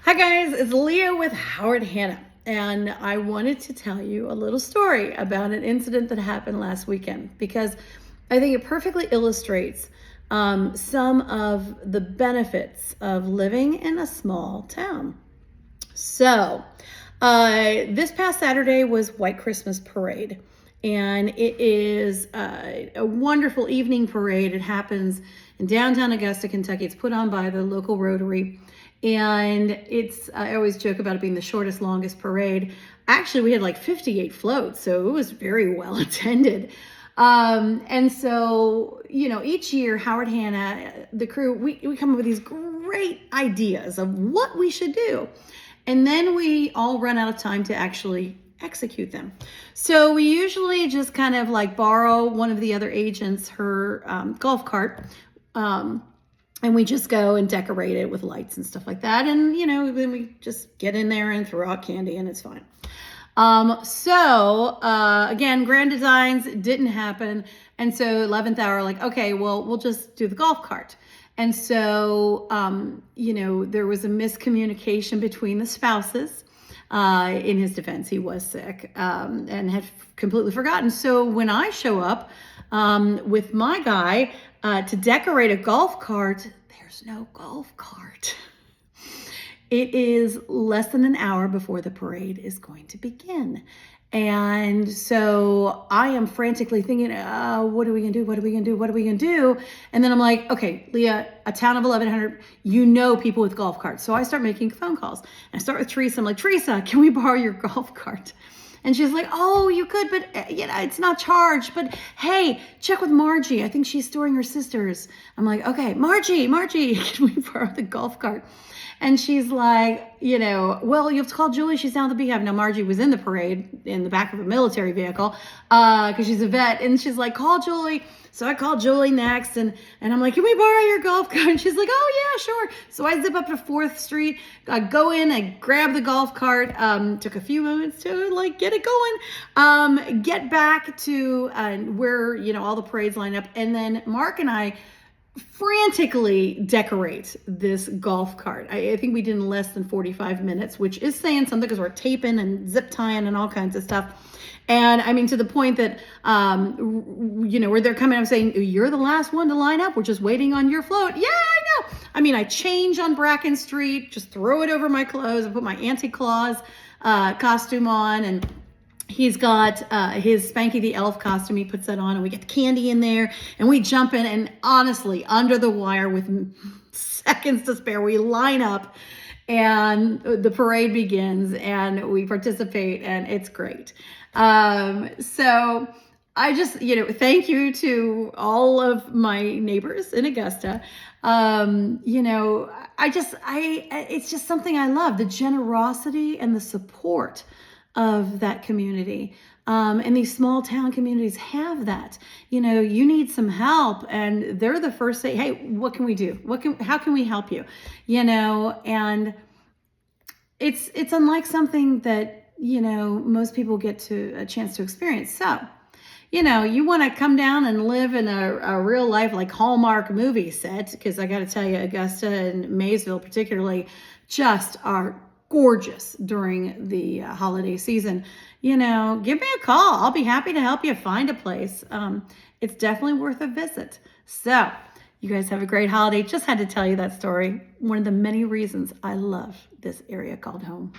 Hi guys, it's Leah with Howard Hanna, and I wanted to tell you a little story about an incident that happened last weekend because I think it perfectly illustrates some of the benefits of living in a small town. So, this past Saturday was White Christmas Parade, and it is a wonderful evening parade. It happens in downtown Augusta, Kentucky. It's put on by the local Rotary, and I always joke about it being the shortest, longest parade. Actually, we had like 58 floats, so it was very well attended. And so, each year, Howard Hanna, the crew, we come up with these great ideas of what we should do. And then we all run out of time to actually execute them. So we usually just kind of like borrow one of the other agents, her golf cart, and we just go and decorate it with lights and stuff like that. And, then we just get in there and throw out candy and it's fine. Again, grand designs didn't happen. And so 11th hour, like, okay, well, we'll just do the golf cart. And so, there was a miscommunication between the spouses. In his defense, he was sick and had completely forgotten. So when I show up with my guy to decorate a golf cart, there's no golf cart. It is less than an hour before the parade is going to begin. And so I am frantically thinking, what are we going to do? What are we going to do? What are we going to do? And then I'm like, okay, Leah, a town of 1,100, people with golf carts. So I start making phone calls. And I start with Teresa. I'm like, Teresa, can we borrow your golf cart? And she's like, oh, you could, but it's not charged. But hey, check with Margie. I think she's storing her sister's. I'm like, okay, Margie, can we borrow the golf cart? And she's like, well, you have to call Julie. She's down at the beehive. Now, Margie was in the parade in the back of a military vehicle because she's a vet. And she's like, call Julie. So I called Julie next. And I'm like, can we borrow your golf cart? And she's like, oh, yeah, sure. So I zip up to 4th Street, go in, I grab the golf cart. Took a few moments to get it going. Get back to where, all the parades line up. And then Mark and I frantically decorate this golf cart. I think we did in less than 45 minutes, which is saying something because we're taping and zip tying and all kinds of stuff. And I mean, to the point that, where they're coming, I'm saying, you're the last one to line up. We're just waiting on your float. Yeah, I know. I mean, I change on Bracken Street, just throw it over my clothes and put my Auntie Claus costume on, and he's got his Spanky the Elf costume. He puts that on, and we get the candy in there, and we jump in, and honestly, under the wire with seconds to spare, we line up, and the parade begins, and we participate, and it's great. So I just, thank you to all of my neighbors in Augusta. It's just something I love, the generosity and the support of that community. And these small town communities have that. You need some help, and they're the first to say, hey, what can we do? How can we help you? And it's unlike something that, most people get a chance to experience. So, you want to come down and live in a real life, like Hallmark movie set, because I got to tell you, Augusta and Maysville particularly just are gorgeous during the holiday season. Give me a call. I'll be happy to help you find a place. It's definitely worth a visit. So you guys have a great holiday. Just had to tell you that story. One of the many reasons I love this area called home.